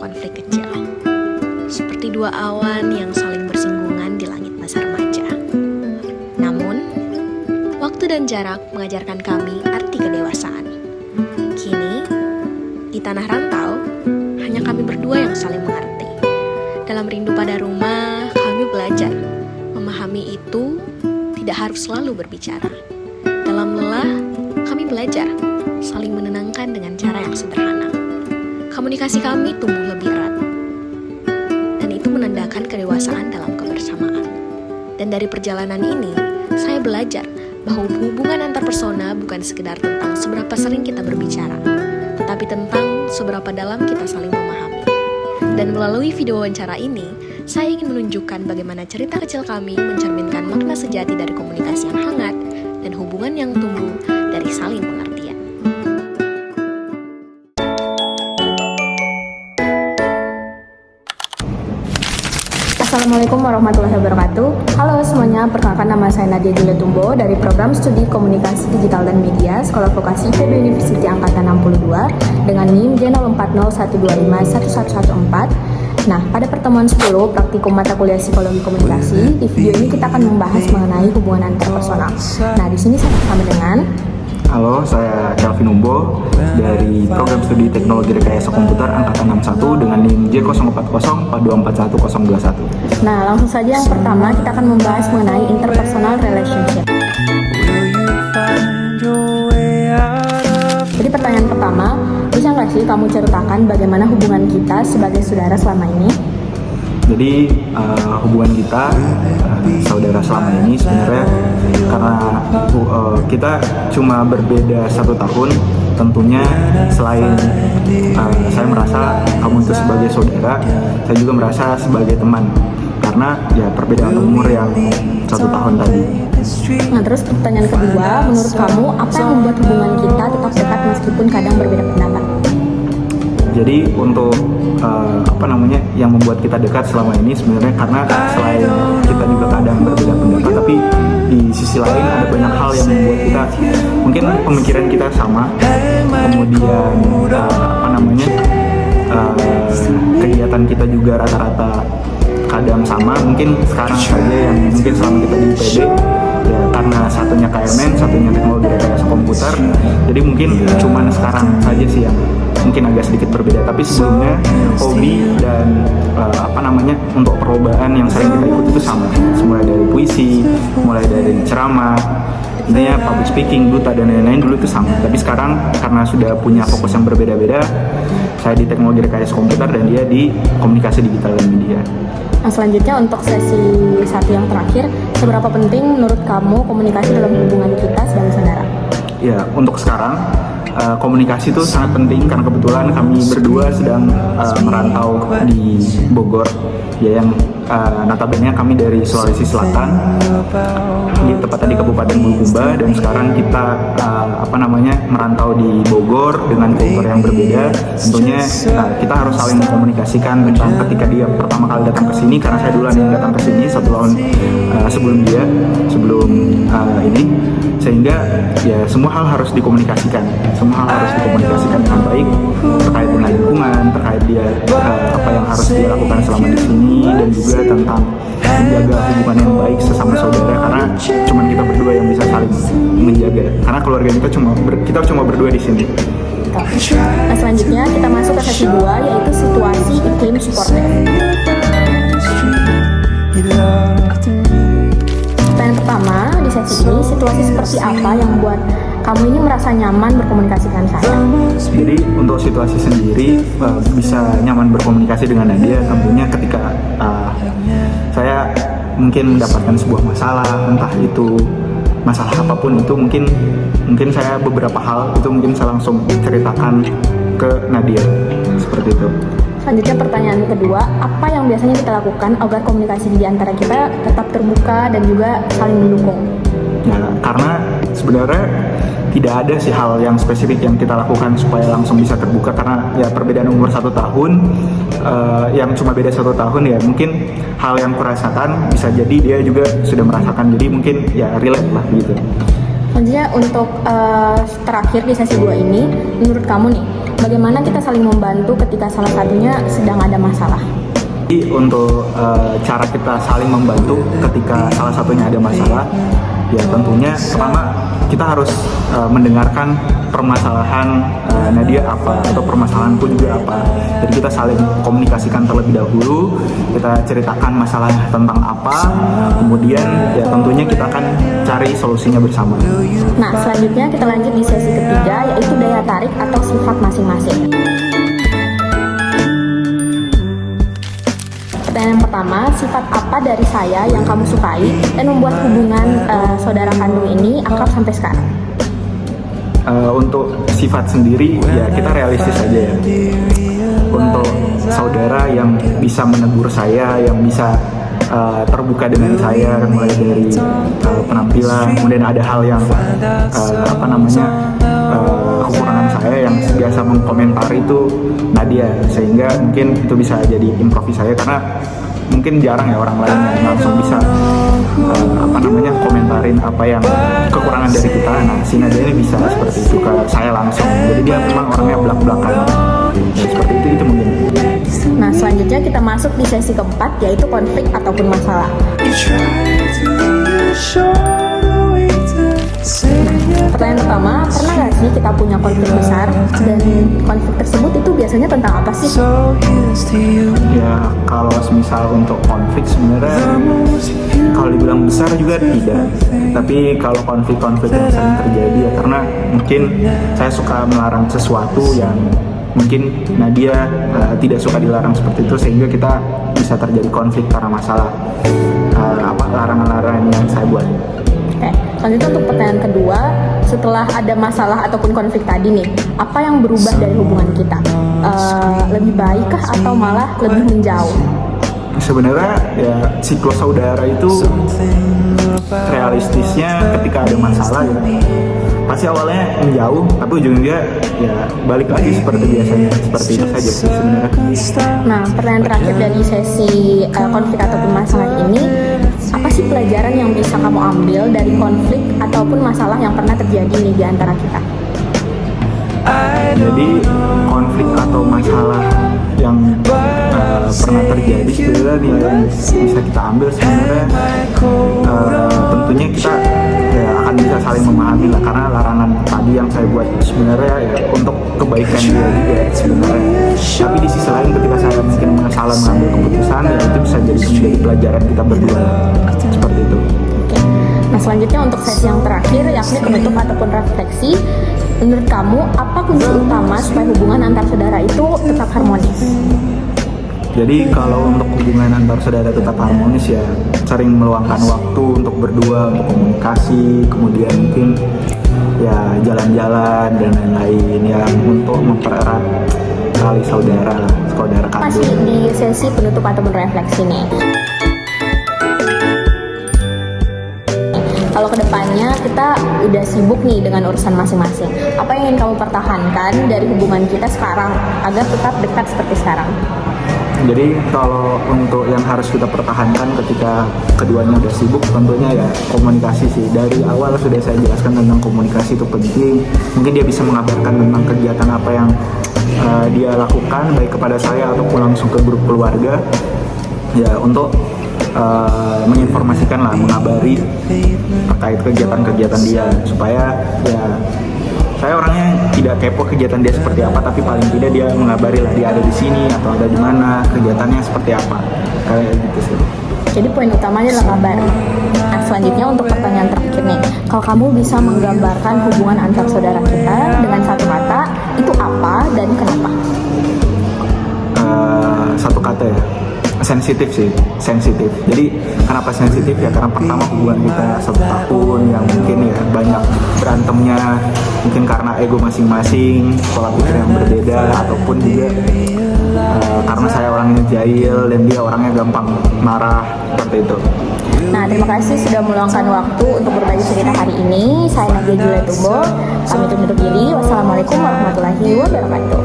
konflik kecil, seperti dua awan yang saling bersinggungan di langit masa remaja. Namun, waktu dan jarak mengajarkan kami arti kedewasaan. Kini, di tanah rantau, hanya kami berdua yang saling mengerti. Dalam rindu pada rumah, kami belajar memahami itu tidak harus selalu berbicara. Dalam lelah, kami belajar saling menenangkan dengan cara yang sederhana. Komunikasi kami tumbuh lebih erat, dan itu menandakan kedewasaan dalam kebersamaan. Dan dari perjalanan ini, saya belajar bahwa hubungan antar persona bukan sekedar tentang seberapa sering kita berbicara, tetapi tentang seberapa dalam kita saling memahami. Dan melalui video wawancara ini, saya ingin menunjukkan bagaimana cerita kecil kami mencerminkan makna sejati dari komunikasi yang hangat dan hubungan yang tumbuh dari saling pengertian. Assalamualaikum warahmatullahi wabarakatuh. Halo semuanya, perkenalkan nama saya Nadia Julia Tumbo dari Program Studi Komunikasi Digital dan Media Sekolah Vokasi IPB University Angkatan 62 dengan NIM J0401251114. Nah, pada pertemuan 10 praktikum mata kuliah Psikologi Komunikasi, di video ini kita akan membahas mengenai hubungan antarpersonal. Nah, di sini saya bersama dengan Halo, saya Kelvin Umbo dari Program Studi Teknologi Rekayasa Komputer Angkatan 61 dengan NIM J0404241021. Nah, langsung saja yang pertama kita akan membahas mengenai interpersonal relationship. Jadi pertanyaan pertama, bisa nggak sih kamu ceritakan bagaimana hubungan kita sebagai saudara selama ini? Jadi hubungan kita saudara selama ini sebenarnya karena kita cuma berbeda 1 tahun, tentunya selain saya merasa kamu itu sebagai saudara, saya juga merasa sebagai teman karena ya perbedaan umur yang 1 tahun tadi. Nah, terus pertanyaan kedua, menurut kamu apa yang membuat hubungan kita tetap dekat meskipun kadang berbeda pendapat? Jadi untuk yang membuat kita dekat selama ini sebenarnya karena selain kita juga kadang berbeda pendapat, tapi di sisi lain ada banyak hal yang membuat kita mungkin pemikiran kita sama, kemudian kegiatan kita juga rata-rata kadang sama. Mungkin sekarang saja yang mungkin selama kita di IPB ya karena satunya KMN, satunya teknologi rekayasa komputer, jadi mungkin cuman sekarang saja sih yang mungkin agak sedikit berbeda, tapi sebelumnya hobi dan untuk perlombaan yang sering kita ikut itu sama, mulai dari puisi, mulai dari ceramah, intinya public speaking, duta dan lain-lain dulu itu sama. Tapi sekarang karena sudah punya fokus yang berbeda-beda, saya di teknologi rekayasa komputer dan dia di komunikasi digital dan media. Nah, selanjutnya untuk sesi 1 yang terakhir, seberapa penting menurut kamu komunikasi dalam hubungan kita sebagai saudara? Ya, untuk sekarang komunikasi itu sangat penting karena kebetulan kami berdua sedang merantau di Bogor, ya yang notabene kami dari Sulawesi Selatan, tepatnya di Kabupaten Bulukumba, dan sekarang kita merantau di Bogor dengan kultur yang berbeda. Tentunya kita harus saling mengkomunikasikan tentang ketika dia pertama kali datang ke sini, karena saya duluan yang datang ke sini 1 tahun sebelum ini, sehingga ya semua hal harus dikomunikasikan dengan baik terkait dengan lingkungan, terkait dia apa yang harus dia lakukan selama di sini, dan juga tentang menjaga hubungan yang baik sesama saudara, karena cuma kita berdua yang bisa saling menjaga, karena keluarga kita cuma berdua di sini. Nah, selanjutnya kita masuk ke sesi 2, yaitu situasi iklim suportif. Pertanyaan pertama di sesi ini, situasi seperti apa yang membuat kamu ini merasa nyaman berkomunikasi dengan saya? Jadi untuk situasi sendiri bisa nyaman berkomunikasi dengan Nadia tentunya ketika saya mungkin mendapatkan sebuah masalah, entah itu masalah apapun itu, mungkin saya beberapa hal itu mungkin saya langsung ceritakan ke Nadia seperti itu. Selanjutnya pertanyaan kedua, apa yang biasanya kita lakukan agar komunikasi di antara kita tetap terbuka dan juga saling mendukung? Ya, karena sebenarnya tidak ada sih hal yang spesifik yang kita lakukan supaya langsung bisa terbuka, karena ya perbedaan umur 1 tahun, yang cuma beda 1 tahun ya mungkin hal yang kurasakan bisa jadi dia juga sudah merasakan, jadi mungkin ya relate lah gitu. Selanjutnya untuk terakhir di sesi 2 ini, menurut kamu nih, bagaimana kita saling membantu ketika salah satunya sedang ada masalah? Jadi untuk cara kita saling membantu ketika salah satunya ada masalah, ya tentunya pertama kita harus mendengarkan permasalahan Nadia apa atau permasalahanku juga apa. Jadi kita saling komunikasikan terlebih dahulu, kita ceritakan masalahnya tentang apa, kemudian ya tentunya kita akan cari solusinya bersama. Nah, selanjutnya kita lanjut di sesi ketiga, yaitu daya tarik atau sifat masing-masing. Pertanyaan pertama, sifat apa dari saya yang kamu sukai dan membuat hubungan saudara kandung ini akrab sampai sekarang? Untuk sifat sendiri ya kita realistis aja ya. Untuk saudara yang bisa menegur saya, yang bisa terbuka dengan saya mulai dari penampilan, kemudian ada hal yang kekurangan saya yang biasa mengkomentari itu Nadia, sehingga mungkin itu bisa jadi improvis saya karena mungkin jarang ya orang lain yang langsung bisa komentarin apa yang kekurangan dari kita. Nah, si Nadia ini bisa seperti itu ke saya langsung, jadi dia memang orangnya belak-belakan ya, seperti itu mungkin. Nah, selanjutnya kita masuk di sesi keempat, yaitu konflik ataupun masalah. Pertanyaan pertama, pernah nggak sih kita punya konflik besar, dan konflik tersebut itu biasanya tentang apa sih? Ya, kalau misal untuk konflik sebenarnya kalau dibilang besar juga tidak, tapi kalau konflik-konflik yang sering terjadi ya karena mungkin saya suka melarang sesuatu yang mungkin Nadia tidak suka dilarang seperti itu, sehingga kita bisa terjadi konflik karena masalah larangan-larangan yang saya buat. Oke, selanjutnya untuk pertanyaan kedua, setelah ada masalah ataupun konflik tadi nih, apa yang berubah dari hubungan kita? Lebih baikkah atau malah lebih menjauh? Sebenarnya ya siklus saudara itu realistisnya ketika ada masalah ya pasti awalnya menjauh, tapi ujungnya ya balik lagi seperti biasanya, seperti itu saja sih sebenarnya. Nah, pertanyaan terakhir dari sesi konflik ataupun masalah ini, apa sih pelajaran yang bisa kamu ambil dari konflik ataupun masalah yang pernah terjadi nih di antara kita? Jadi konflik atau masalah yang pernah terjadi sebenarnya yang bisa kita ambil sebenarnya tentunya kita ya akan bisa saling memahami lah, karena larangan tadi yang saya buat sebenarnya ya untuk kebaikan dia juga sebenarnya. Tapi di sisi lain ketika saya mungkin salah mengambil keputusan ya itu bisa menjadi pelajaran kita berdua seperti itu. Nah, selanjutnya untuk sesi yang terakhir, yakni penutup ataupun refleksi. Menurut kamu, apa kunci utama supaya hubungan antar saudara itu tetap harmonis? Jadi kalau untuk hubungan antar saudara tetap harmonis ya sering meluangkan waktu untuk berdua, untuk komunikasi, kemudian mungkin ya jalan-jalan dan lain-lain yang untuk mempererat tali saudara kandung. Masih di sesi penutup ataupun refleksi nih. Kalau kedepannya kita udah sibuk nih dengan urusan masing-masing, apa yang ingin kamu pertahankan dari hubungan kita sekarang agar tetap dekat seperti sekarang? Jadi kalau untuk yang harus kita pertahankan ketika keduanya udah sibuk, tentunya ya komunikasi sih. Dari awal sudah saya jelaskan tentang komunikasi itu penting. Mungkin dia bisa mengabarkan tentang kegiatan apa yang dia lakukan, baik kepada saya ataupun langsung ke grup keluarga. Ya untuk menginformasikan lah, mengabari terkait kegiatan-kegiatan dia, supaya ya saya orangnya tidak kepo kegiatan dia seperti apa, tapi paling tidak dia mengabari lah dia ada di sini atau ada di mana, kegiatannya seperti apa, kayak gitu sih. Jadi poin utamanya adalah kabar. Nah, selanjutnya untuk pertanyaan terakhir nih, kalau kamu bisa menggambarkan hubungan antar saudara kita dengan satu kata, itu apa dan kenapa? Satu kata ya, sensitif sih, sensitif. Jadi kenapa sensitif ya, karena pertama hubungan kita 1 tahun yang mungkin ya banyak berantemnya, mungkin karena ego masing-masing, pola pikir yang berbeda, ataupun juga karena saya orangnya jahil dan dia orangnya gampang marah, seperti itu. Nah, terima kasih sudah meluangkan waktu untuk berbagi cerita hari ini. Saya Nadia Julia Tumbo, pamit undur diri. Wassalamualaikum warahmatullahi wabarakatuh.